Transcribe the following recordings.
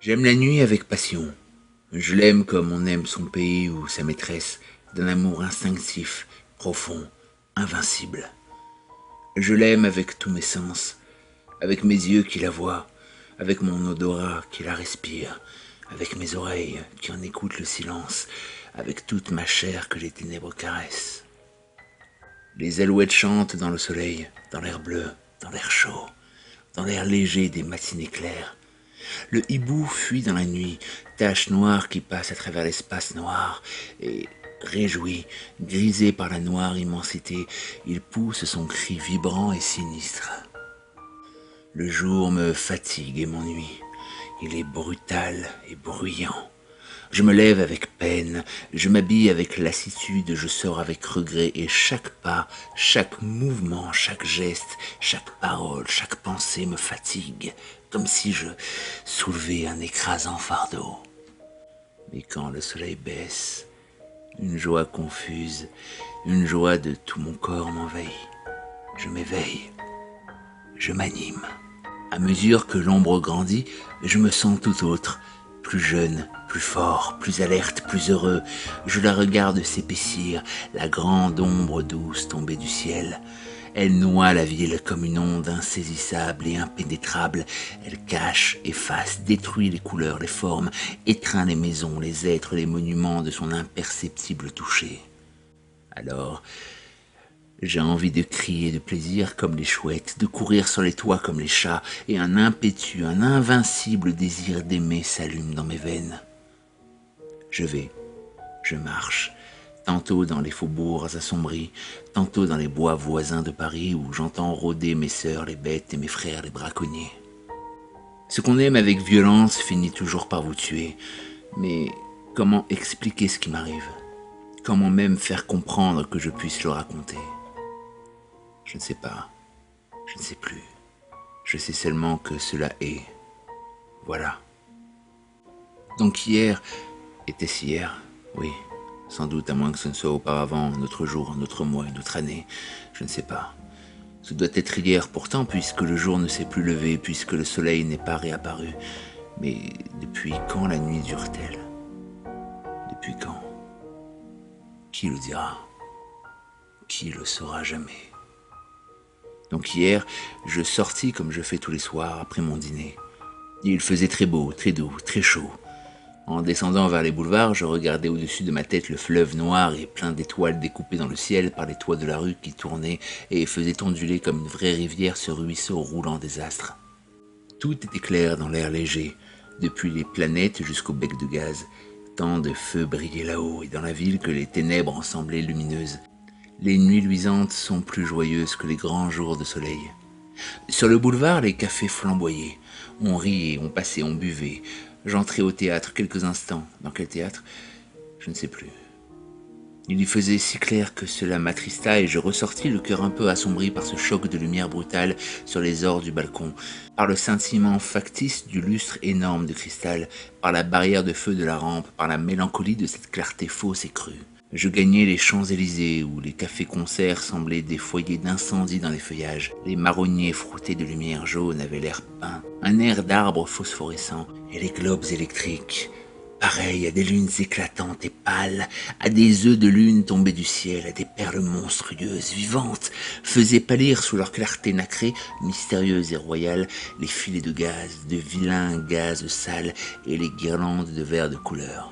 J'aime la nuit avec passion. Je l'aime comme on aime son pays ou sa maîtresse, d'un amour instinctif, profond, invincible. Je l'aime avec tous mes sens, avec mes yeux qui la voient, avec mon odorat qui la respire, avec mes oreilles qui en écoutent le silence, avec toute ma chair que les ténèbres caressent. Les alouettes chantent dans le soleil, dans l'air bleu, dans l'air chaud, dans l'air léger des matinées claires. Le hibou fuit dans la nuit, tache noire qui passe à travers l'espace noir, et, réjoui, grisé par la noire immensité, il pousse son cri vibrant et sinistre. Le jour me fatigue et m'ennuie. Il est brutal et bruyant. Je me lève avec peine, je m'habille avec lassitude, je sors avec regret, et chaque pas, chaque mouvement, chaque geste, chaque parole, chaque pensée me fatigue, comme si je soulevais un écrasant fardeau. Mais quand le soleil baisse, une joie confuse, une joie de tout mon corps m'envahit. Je m'éveille, je m'anime. À mesure que l'ombre grandit, je me sens tout autre, plus jeune, plus fort, plus alerte, plus heureux. Je la regarde s'épaissir, la grande ombre douce tombée du ciel. Elle noie la ville comme une onde insaisissable et impénétrable. Elle cache, efface, détruit les couleurs, les formes, étreint les maisons, les êtres, les monuments de son imperceptible toucher. Alors, j'ai envie de crier de plaisir comme les chouettes, de courir sur les toits comme les chats, et un impétueux, un invincible désir d'aimer s'allume dans mes veines. Je vais, je marche, tantôt dans les faubourgs assombris, tantôt dans les bois voisins de Paris où j'entends rôder mes sœurs, les bêtes et mes frères, les braconniers. Ce qu'on aime avec violence finit toujours par vous tuer, mais comment expliquer ce qui m'arrive? Comment même faire comprendre que je puisse le raconter? Je ne sais pas, je ne sais plus. Je sais seulement que cela est. Voilà. Donc hier, était-ce hier? Oui, sans doute, à moins que ce ne soit auparavant, notre jour, notre mois, notre année. Je ne sais pas. Ce doit être hier pourtant, puisque le jour ne s'est plus levé, puisque le soleil n'est pas réapparu. Mais depuis quand la nuit dure-t-elle? Depuis quand? Qui le dira? Qui le saura jamais? Donc hier, je sortis comme je fais tous les soirs après mon dîner. Il faisait très beau, très doux, très chaud. En descendant vers les boulevards, je regardais au-dessus de ma tête le fleuve noir et plein d'étoiles découpées dans le ciel par les toits de la rue qui tournaient et faisaient onduler comme une vraie rivière ce ruisseau roulant des astres. Tout était clair dans l'air léger, depuis les planètes jusqu'au bec de gaz. Tant de feux brillaient là-haut et dans la ville que les ténèbres en semblaient lumineuses. Les nuits luisantes sont plus joyeuses que les grands jours de soleil. Sur le boulevard, les cafés flamboyaient. On riait, on passait, on buvait. J'entrai au théâtre quelques instants. Dans quel théâtre? Je ne sais plus. Il y faisait si clair que cela m'attrista et je ressortis le cœur un peu assombri par ce choc de lumière brutale sur les ors du balcon, par le scintillement factice du lustre énorme de cristal, par la barrière de feu de la rampe, par la mélancolie de cette clarté fausse et crue. Je gagnais les Champs-Élysées où les cafés-concerts semblaient des foyers d'incendie dans les feuillages. Les marronniers frottés de lumière jaune avaient l'air peint, un air d'arbres phosphorescents, et les globes électriques, pareils à des lunes éclatantes et pâles, à des œufs de lune tombés du ciel, à des perles monstrueuses, vivantes, faisaient pâlir sous leur clarté nacrée, mystérieuse et royale, les filets de gaz, de vilains gaz sales et les guirlandes de verres de couleur.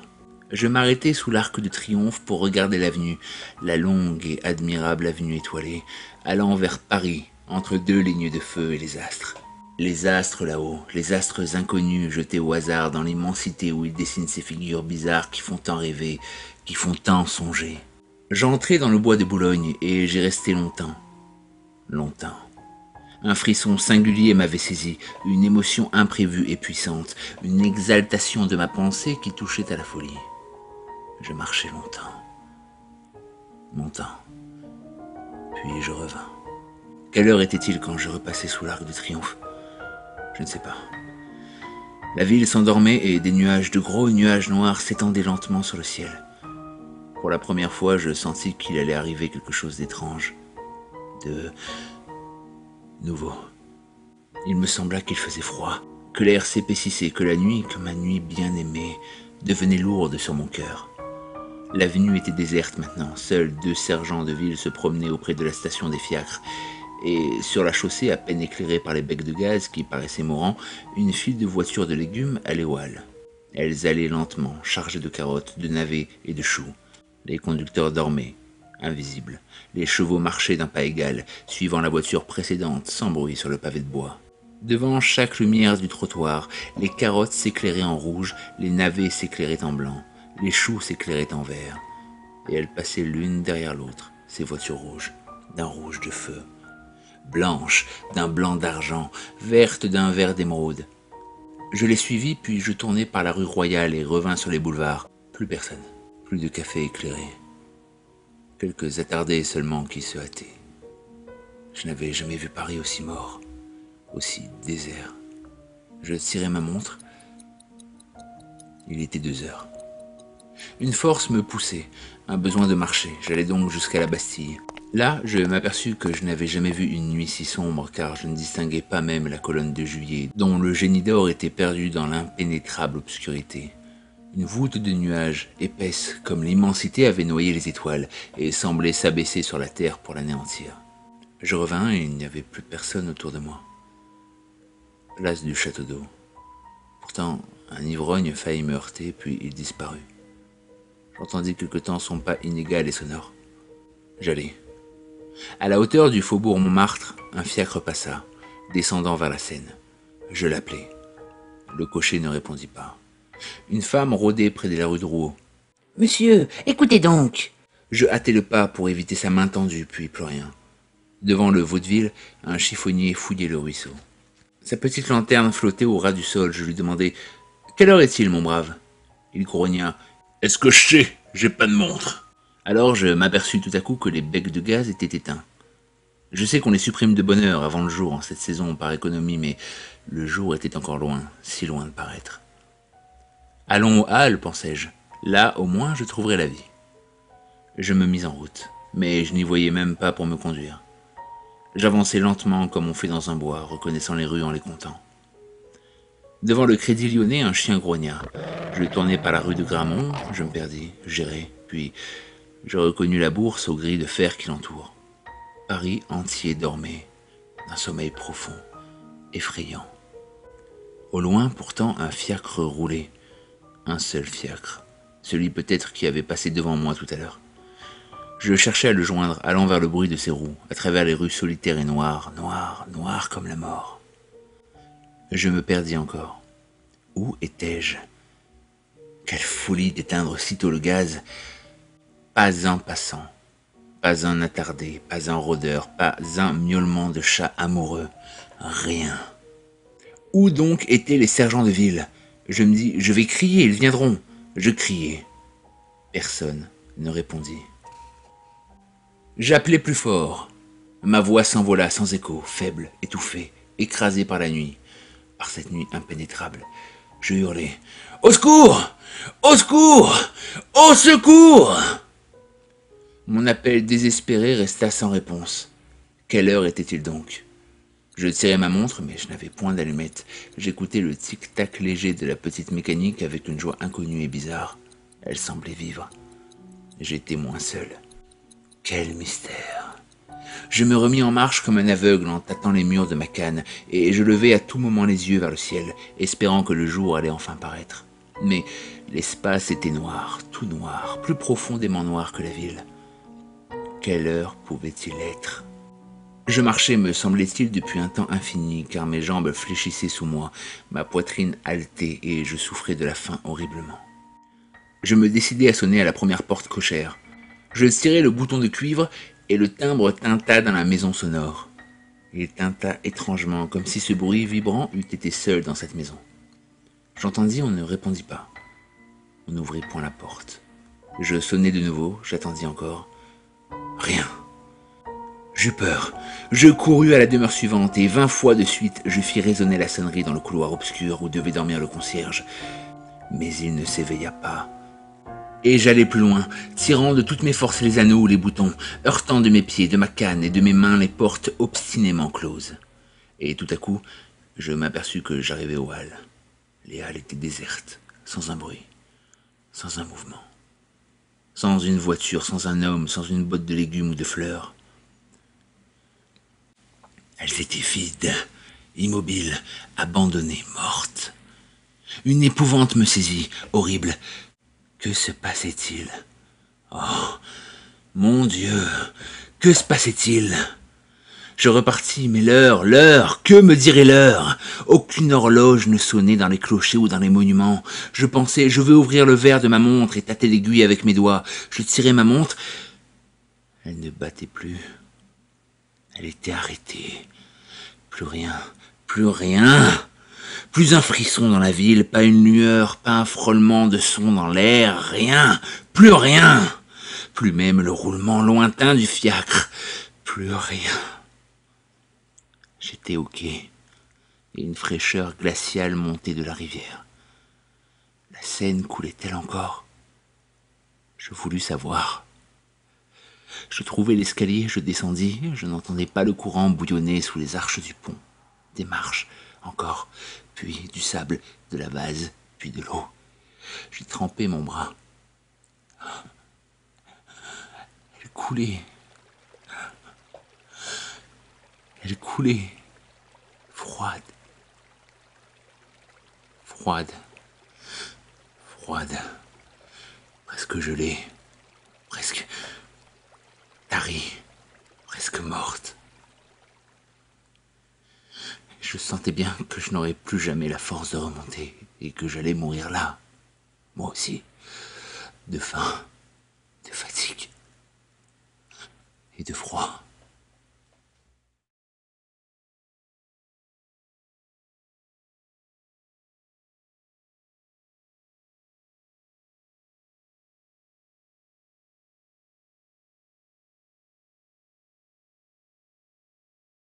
Je m'arrêtai sous l'Arc de Triomphe pour regarder l'avenue, la longue et admirable avenue étoilée, allant vers Paris, entre deux lignes de feu et les astres. Les astres là-haut, les astres inconnus jetés au hasard dans l'immensité où ils dessinent ces figures bizarres qui font tant rêver, qui font tant songer. J'entrai dans le bois de Boulogne et j'y restai longtemps. Longtemps. Un frisson singulier m'avait saisi, une émotion imprévue et puissante, une exaltation de ma pensée qui touchait à la folie. Je marchai longtemps, puis je revins. Quelle heure était-il quand je repassai sous l'Arc de Triomphe? Je ne sais pas. La ville s'endormait et des nuages, de gros nuages noirs, s'étendaient lentement sur le ciel. Pour la première fois, je sentis qu'il allait arriver quelque chose d'étrange, de nouveau. Il me sembla qu'il faisait froid. que l'air s'épaississait, que la nuit, comme ma nuit bien-aimée, devenait lourde sur mon cœur. L'avenue était déserte maintenant, seuls 2 sergents de ville se promenaient auprès de la station des fiacres, et sur la chaussée, à peine éclairée par les becs de gaz qui paraissaient mourants, une file de voitures de légumes allait au hall. Elles allaient lentement, chargées de carottes, de navets et de choux. Les conducteurs dormaient, invisibles. Les chevaux marchaient d'un pas égal, suivant la voiture précédente, sans bruit sur le pavé de bois. Devant chaque lumière du trottoir, les carottes s'éclairaient en rouge, les navets s'éclairaient en blanc, les choux s'éclairaient en vert. Et elles passaient l'une derrière l'autre, ces voitures rouges, d'un rouge de feu, blanches d'un blanc d'argent, vertes d'un vert d'émeraude. Je les suivis, puis je tournai par la rue Royale et revins sur les boulevards. Plus personne, plus de café éclairé. Quelques attardés seulement qui se hâtaient. Je n'avais jamais vu Paris aussi mort, aussi désert. Je tirai ma montre. Il était 2 heures. Une force me poussait, un besoin de marcher. J'allais donc jusqu'à la Bastille. Là, je m'aperçus que je n'avais jamais vu une nuit si sombre, car je ne distinguais pas même la colonne de Juillet, dont le génie d'or était perdu dans l'impénétrable obscurité. Une voûte de nuages, épaisse comme l'immensité, avait noyé les étoiles, et semblait s'abaisser sur la terre pour l'anéantir. Je revins et il n'y avait plus personne autour de moi. Place du château d'eau. Pourtant, un ivrogne faillit me heurter, puis il disparut. J'entendis quelque temps son pas inégal et sonore. J'allai. À la hauteur du faubourg Montmartre, un fiacre passa, descendant vers la Seine. Je l'appelai. Le cocher ne répondit pas. Une femme rôdait près de la rue de Rouault. « Monsieur, écoutez donc !» Je hâtai le pas pour éviter sa main tendue, puis plus rien. Devant le vaudeville, un chiffonnier fouillait le ruisseau. Sa petite lanterne flottait au ras du sol. Je lui demandai « Quelle heure est-il, mon brave ?» Il grogna « Est-ce que je sais? J'ai pas de montre !» Alors je m'aperçus tout à coup que les becs de gaz étaient éteints. Je sais qu'on les supprime de bonne heure avant le jour en cette saison par économie, mais le jour était encore loin, si loin de paraître. Allons aux halles, pensai-je. Là, au moins, je trouverai la vie. Je me mis en route, mais je n'y voyais même pas pour me conduire. J'avançais lentement comme on fait dans un bois, reconnaissant les rues en les comptant. Devant le Crédit Lyonnais, un chien grogna. Je tournai par la rue de Gramont, je me perdis, j'errai, puis je reconnus la bourse aux grilles de fer qui l'entourent. Paris entier dormait, d'un sommeil profond, effrayant. Au loin, pourtant, un fiacre roulait. Un seul fiacre, celui peut-être qui avait passé devant moi tout à l'heure. Je cherchais à le joindre, allant vers le bruit de ses roues, à travers les rues solitaires et noires, noires comme la mort. Je me perdis encore. Où étais-je? Quelle folie d'éteindre sitôt le gaz! Pas un passant, pas un attardé, pas un rôdeur, pas un miaulement de chat amoureux, rien. Où donc étaient les sergents de ville? Je me dis, je vais crier, ils viendront. Je criai. Personne ne répondit. J'appelai plus fort. Ma voix s'envola sans écho, faible, étouffée, écrasée par la nuit, par cette nuit impénétrable. Je hurlai. Au secours! Au secours! Au secours! Mon appel désespéré resta sans réponse. Quelle heure était-il donc? Je tirai ma montre, mais je n'avais point d'allumette. J'écoutais le tic-tac léger de la petite mécanique avec une joie inconnue et bizarre. Elle semblait vivre. J'étais moins seul. Quel mystère! Je me remis en marche comme un aveugle en tâtant les murs de ma canne, et je levai à tout moment les yeux vers le ciel, espérant que le jour allait enfin paraître. Mais l'espace était noir, tout noir, plus profondément noir que la ville. Quelle heure pouvait-il être? Je marchais, me semblait-il, depuis un temps infini, car mes jambes fléchissaient sous moi, ma poitrine haletait, et je souffrais de la faim horriblement. Je me décidai à sonner à la première porte cochère. Je tirai le bouton de cuivre, et le timbre tinta dans la maison sonore. Il tinta étrangement, comme si ce bruit vibrant eût été seul dans cette maison. J'entendis, on ne répondit pas. On n'ouvrit point la porte. Je sonnai de nouveau, j'attendis encore. Rien. J'eus peur. Je courus à la demeure suivante et 20 fois de suite, je fis résonner la sonnerie dans le couloir obscur où devait dormir le concierge. Mais il ne s'éveilla pas. Et j'allai plus loin, tirant de toutes mes forces les anneaux ou les boutons, heurtant de mes pieds, de ma canne et de mes mains les portes obstinément closes. Et tout à coup, Je m'aperçus que j'arrivais aux halles. Les halles étaient désertes, sans un bruit, sans un mouvement. Sans une voiture, sans un homme, sans une botte de légumes ou de fleurs. Elles étaient vides, immobiles, abandonnées, mortes. Une épouvante me saisit, horrible. Que se passait-il? Oh, mon Dieu, que se passait-il? Je repartis, mais l'heure, que me dirait l'heure? Aucune horloge ne sonnait dans les clochers ou dans les monuments. Je pensais, je veux ouvrir le verre de ma montre et tâter l'aiguille avec mes doigts. Je tirai ma montre. Elle ne battait plus. Elle était arrêtée. Plus rien, plus rien. Plus un frisson dans la ville, pas une lueur, pas un frôlement de son dans l'air, rien, plus rien. Plus même le roulement lointain du fiacre, plus rien. J'étais au quai, et une fraîcheur glaciale montait de la rivière. La Seine coulait-elle encore? Je voulus savoir. Je trouvai l'escalier, je descendis, je n'entendais pas le courant bouillonner sous les arches du pont. Des marches, encore, puis du sable, de la vase, puis de l'eau. J'y trempai mon bras. Elle coulait. Elle coulait. Froide. Froide. Froide. Presque gelée. Presque tarie. Presque morte. Je sentais bien que je n'aurais plus jamais la force de remonter et que j'allais mourir là. Moi aussi. De faim, de fatigue et de froid.